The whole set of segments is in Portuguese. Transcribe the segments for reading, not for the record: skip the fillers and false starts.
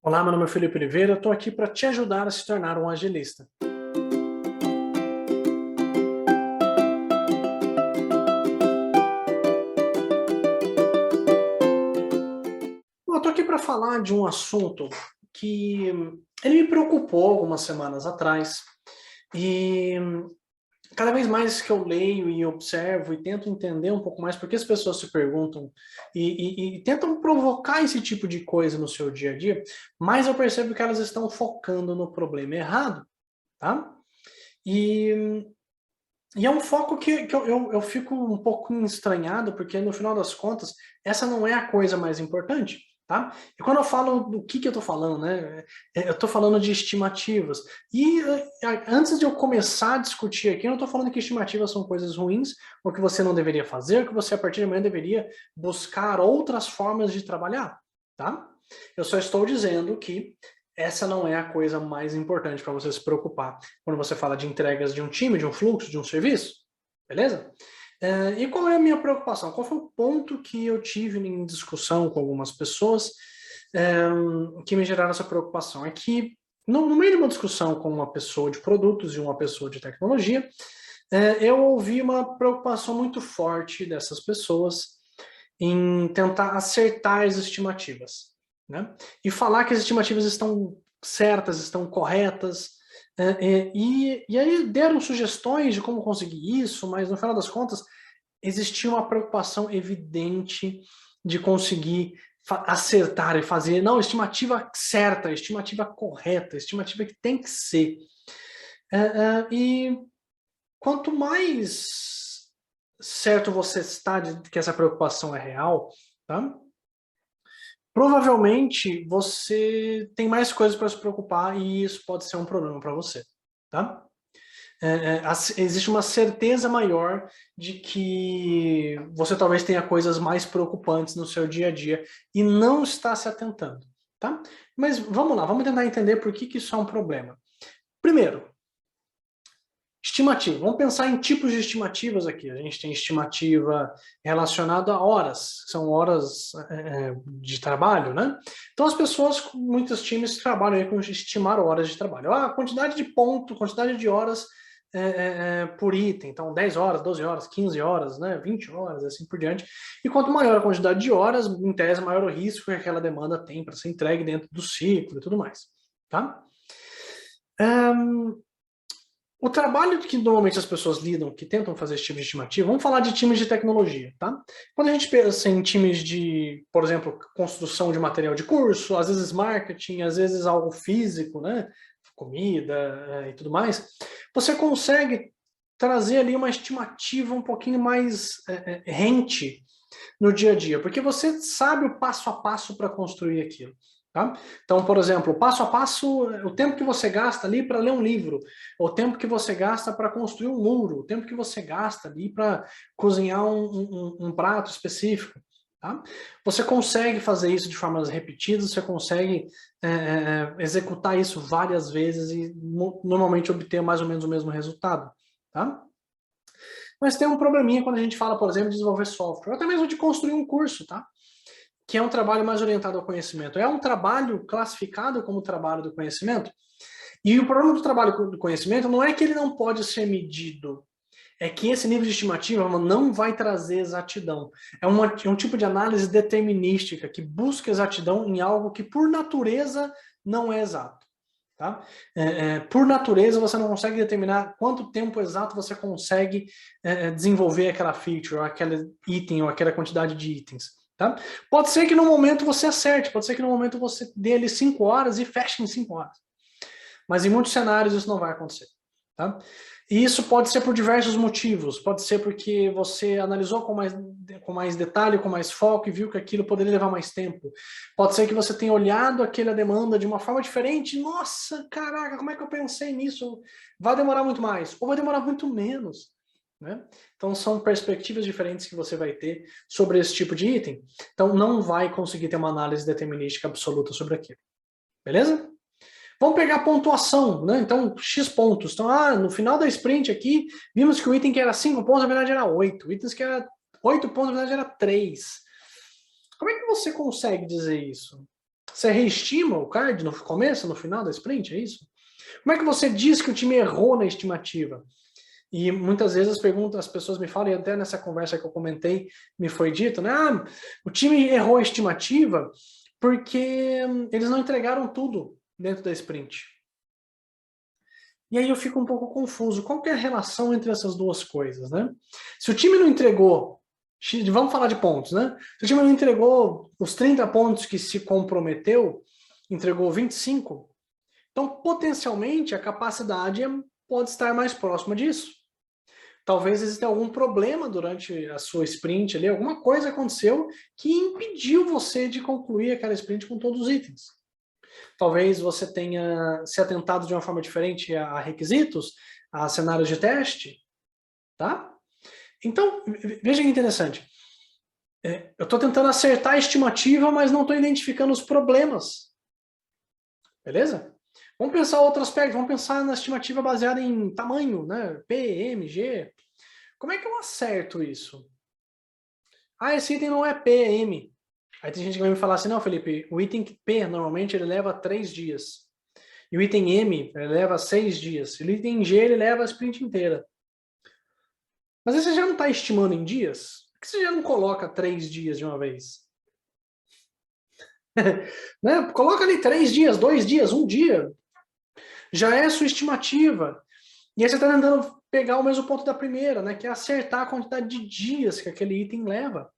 Olá, meu nome é Felipe Oliveira, estou aqui para te ajudar a se tornar um agilista. Eu estou aqui para falar de um assunto que ele me preocupou algumas semanas atrás e cada vez mais que eu leio e observo e tento entender um pouco mais por que as pessoas se perguntam e tentam provocar esse tipo de coisa no seu dia a dia, mais eu percebo que elas estão focando no problema errado, tá? E E é um foco que eu fico um pouco estranhado, porque no final das contas, essa não é a coisa mais importante, tá? E quando eu falo do que eu tô falando, né? Eu tô falando de estimativas. E antes de eu começar a discutir aqui, eu não tô falando que estimativas são coisas ruins, ou que você não deveria fazer, ou que você a partir de amanhã deveria buscar outras formas de trabalhar, tá? Eu só estou dizendo que essa não é a coisa mais importante para você se preocupar quando você fala de entregas de um time, de um fluxo, de um serviço, beleza? E qual é a minha preocupação? Qual foi o ponto que eu tive em discussão com algumas pessoas que me geraram essa preocupação? É que, no meio de uma discussão com uma pessoa de produtos e uma pessoa de tecnologia, eu ouvi uma preocupação muito forte dessas pessoas em tentar acertar as estimativas, né? E falar que as estimativas estão certas, estão corretas, e aí deram sugestões de como conseguir isso, mas no final das contas existia uma preocupação evidente de conseguir acertar e fazer, não, estimativa certa, estimativa correta, estimativa que tem que ser. E quanto mais certo você está de que essa preocupação é real, tá? Provavelmente você tem mais coisas para se preocupar e isso pode ser um problema para você, tá? Existe uma certeza maior de que você talvez tenha coisas mais preocupantes no seu dia a dia e não está se atentando, tá? Mas vamos lá, vamos tentar entender por que isso é um problema. Primeiro, estimativa. Vamos pensar em tipos de estimativas aqui. A gente tem estimativa relacionada a horas, são horas de trabalho, né? Então as pessoas, muitos times trabalham aí com estimar horas de trabalho. A quantidade de pontos, quantidade de horas por item. Então 10 horas, 12 horas, 15 horas, né? 20 horas, assim por diante. E quanto maior a quantidade de horas, em tese, maior o risco que aquela demanda tem para ser entregue dentro do ciclo e tudo mais, tá? O trabalho que normalmente as pessoas lidam, que tentam fazer esse tipo de estimativa, vamos falar de times de tecnologia, tá? Quando a gente pensa em times de, por exemplo, construção de material de curso, às vezes marketing, às vezes algo físico, né? Comida e tudo mais, você consegue trazer ali uma estimativa um pouquinho mais rente no dia a dia, porque você sabe o passo a passo para construir aquilo. Tá? Então, por exemplo, passo a passo, o tempo que você gasta ali para ler um livro, o tempo que você gasta para construir um muro, o tempo que você gasta ali para cozinhar um prato específico. Tá? Você consegue fazer isso de formas repetidas, você consegue executar isso várias vezes e normalmente obter mais ou menos o mesmo resultado. Tá? Mas tem um probleminha quando a gente fala, por exemplo, de desenvolver software, ou até mesmo de construir um curso, tá? Que é um trabalho mais orientado ao conhecimento. É um trabalho classificado como trabalho do conhecimento. E o problema do trabalho do conhecimento não é que ele não pode ser medido, é que esse nível de estimativa não vai trazer exatidão. É um tipo de análise determinística que busca exatidão em algo que, por natureza, não é exato. Tá? Por natureza, você não consegue determinar quanto tempo exato você consegue desenvolver aquela feature, ou aquele item, ou aquela quantidade de itens. Tá? Pode ser que no momento você acerte, pode ser que no momento você dê ali 5 horas e feche em 5 horas. Mas em muitos cenários isso não vai acontecer. Tá? E isso pode ser por diversos motivos. Pode ser porque você analisou com mais detalhe, com mais foco e viu que aquilo poderia levar mais tempo. Pode ser que você tenha olhado aquela demanda de uma forma diferente. Nossa, caraca, como é que eu pensei nisso? Vai demorar muito mais, ou vai demorar muito menos. Né? Então são perspectivas diferentes que você vai ter sobre esse tipo de item. Então não vai conseguir ter uma análise determinística absoluta sobre aquilo. Beleza? Vamos pegar a pontuação, né? Então, X pontos. Então, no final da sprint aqui, vimos que o item que era 5 pontos, na verdade era 8. Itens que era 8 pontos, na verdade era 3. Como é que você consegue dizer isso? Você reestima o card no começo, no final da sprint, é isso? Como é que você diz que o time errou na estimativa? E muitas vezes as pessoas me falam, e até nessa conversa que eu comentei, me foi dito, né? Ah, o time errou a estimativa porque eles não entregaram tudo dentro da sprint. E aí eu fico um pouco confuso. Qual que é a relação entre essas duas coisas, né? Se o time não entregou, vamos falar de pontos, né? Se o time não entregou os 30 pontos que se comprometeu, entregou 25, então potencialmente a capacidade pode estar mais próxima disso. Talvez exista algum problema durante a sua sprint ali, alguma coisa aconteceu que impediu você de concluir aquela sprint com todos os itens. Talvez você tenha se atentado de uma forma diferente a requisitos, a cenários de teste, tá? Então, veja que interessante. Eu estou tentando acertar a estimativa, mas não estou identificando os problemas. Beleza? Vamos pensar outro aspecto, vamos pensar na estimativa baseada em tamanho, né? P, M, G. Como é que eu acerto isso? Ah, esse item não é P, é M. Aí tem gente que vai me falar assim, não, Felipe, o item P normalmente ele leva 3 dias. E o item M ele leva 6 dias. E o item G ele leva a sprint inteira. Mas aí você já não está estimando em dias? Por que você já não coloca 3 dias de uma vez? Né? Coloca ali 3 dias, 2 dias, 1 dia. Já é sua estimativa. E aí você está tentando pegar o mesmo ponto da primeira, né? Que é acertar a quantidade de dias que aquele item leva.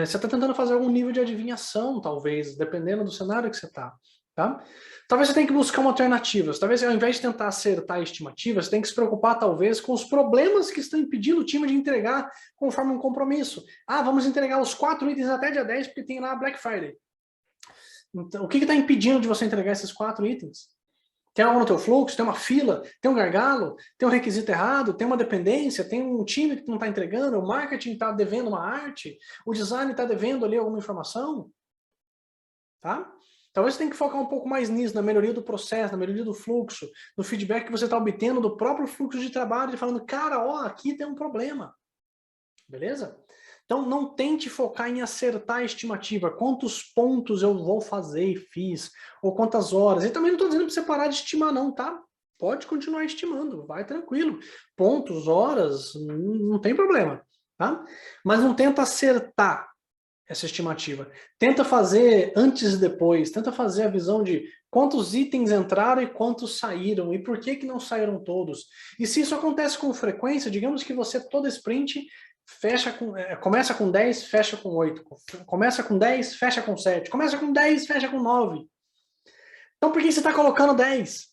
Você está tentando fazer algum nível de adivinhação, talvez, dependendo do cenário que você está. Tá? Talvez você tenha que buscar uma alternativa. Talvez ao invés de tentar acertar a estimativa, você tenha que se preocupar, talvez, com os problemas que estão impedindo o time de entregar conforme um compromisso. Ah, vamos entregar os 4 itens até dia 10, porque tem lá a Black Friday. Então, o que está impedindo de você entregar esses 4 itens? Tem algo no teu fluxo, tem uma fila, tem um gargalo, tem um requisito errado, tem uma dependência, tem um time que não está entregando, o marketing está devendo uma arte, o design está devendo ali alguma informação. Tá? Talvez você tenha que focar um pouco mais nisso, na melhoria do processo, na melhoria do fluxo, no feedback que você está obtendo do próprio fluxo de trabalho, e falando, cara, ó, aqui tem um problema. Beleza? Então, não tente focar em acertar a estimativa. Quantos pontos eu vou fazer e fiz? Ou quantas horas? E também não estou dizendo para você parar de estimar, não, tá? Pode continuar estimando, vai tranquilo. Pontos, horas, não tem problema, tá? Mas não tenta acertar essa estimativa. Tenta fazer antes e depois. Tenta fazer a visão de quantos itens entraram e quantos saíram. E por que não saíram todos. E se isso acontece com frequência, digamos que você toda sprint começa com 10, fecha com 8. Começa com 10, fecha com 7. Começa com 10, fecha com 9. Então por que você está colocando 10?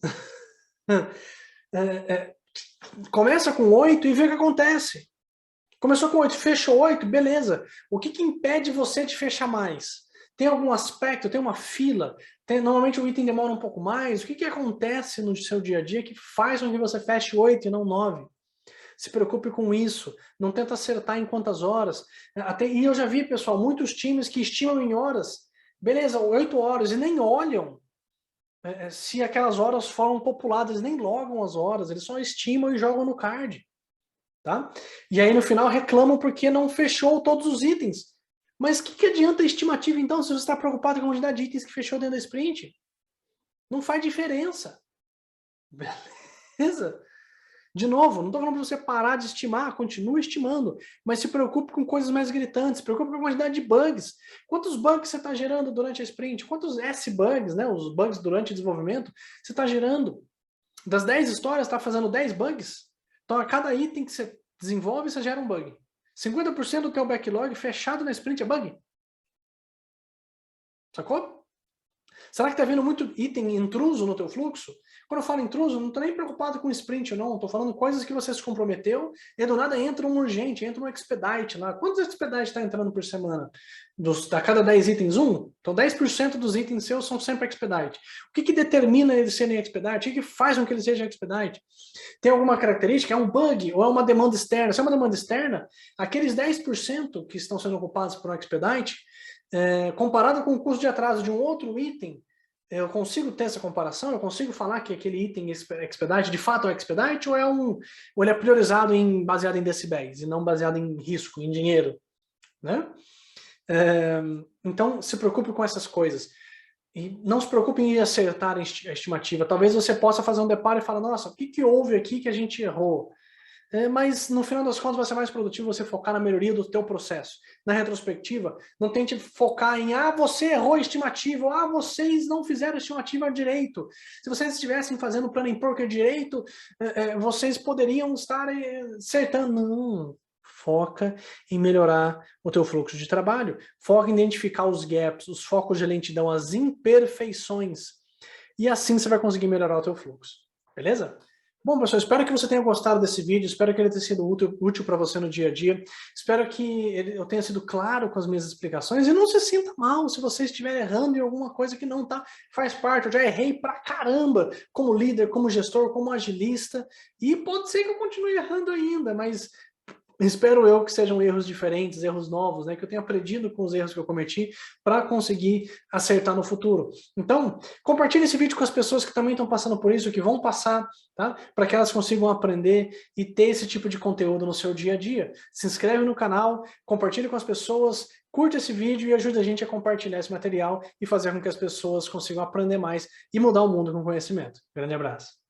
Começa com 8 e vê o que acontece. Começou com 8, fechou 8, beleza. O que impede você de fechar mais? Tem algum aspecto, tem uma fila? Normalmente o item demora um pouco mais. O que acontece no seu dia a dia que faz com que você feche 8 e não 9? Se preocupe com isso, não tenta acertar em quantas horas. E eu já vi, pessoal, muitos times que estimam em horas. Beleza, 8 horas, e nem olham se aquelas horas foram populadas, eles nem logam as horas, eles só estimam e jogam no card. Tá? E aí no final reclamam porque não fechou todos os itens. Mas o que adianta a estimativa então se você está preocupado com a quantidade de itens que fechou dentro da sprint? Não faz diferença. Beleza? De novo, não estou falando para você parar de estimar, continue estimando, mas se preocupe com coisas mais gritantes, se preocupe com a quantidade de bugs. Quantos bugs você está gerando durante a sprint? Quantos S-bugs, né, os bugs durante o desenvolvimento, você está gerando? Das 10 histórias, está fazendo 10 bugs? Então, a cada item que você desenvolve, você gera um bug. 50% do teu backlog fechado na sprint é bug. Sacou? Será que está vindo muito item intruso no teu fluxo? Quando eu falo intruso, não estou nem preocupado com sprint, não. Estou falando coisas que você se comprometeu e do nada entra um urgente, entra um expedite lá. Quantos expedites está entrando por semana? A cada 10 itens, um? Então 10% dos itens seus são sempre expedite. O que determina eles serem expedite? O que faz com que eles sejam expedite? Tem alguma característica? É um bug ou é uma demanda externa? Se é uma demanda externa, aqueles 10% que estão sendo ocupados por um expedite, comparado com o custo de atraso de um outro item, eu consigo ter essa comparação? Eu consigo falar que aquele item expedite de fato é um expedite ou ele é priorizado baseado em decibéis e não baseado em risco, em dinheiro? Né? Então, se preocupe com essas coisas. E não se preocupe em acertar a estimativa. Talvez você possa fazer um deparo e falar, nossa, o que que houve aqui que a gente errou? Mas no final das contas vai ser mais produtivo você focar na melhoria do teu processo. Na retrospectiva, não tente focar em você errou a estimativa, vocês não fizeram a estimativa direito. Se vocês estivessem fazendo o planning poker direito, vocês poderiam estar acertando. Não. Foca em melhorar o teu fluxo de trabalho. Foca em identificar os gaps, os focos de lentidão, as imperfeições. E assim você vai conseguir melhorar o teu fluxo. Beleza? Bom, pessoal, espero que você tenha gostado desse vídeo, espero que ele tenha sido útil para você no dia a dia, espero que eu tenha sido claro com as minhas explicações, e não se sinta mal se você estiver errando em alguma coisa que não tá, faz parte, eu já errei pra caramba, como líder, como gestor, como agilista, e pode ser que eu continue errando ainda, mas espero eu que sejam erros diferentes, erros novos, né? Que eu tenha aprendido com os erros que eu cometi para conseguir acertar no futuro. Então, compartilhe esse vídeo com as pessoas que também estão passando por isso, que vão passar, tá? Para que elas consigam aprender e ter esse tipo de conteúdo no seu dia a dia. Se inscreve no canal, compartilhe com as pessoas, curte esse vídeo e ajude a gente a compartilhar esse material e fazer com que as pessoas consigam aprender mais e mudar o mundo com conhecimento. Grande abraço.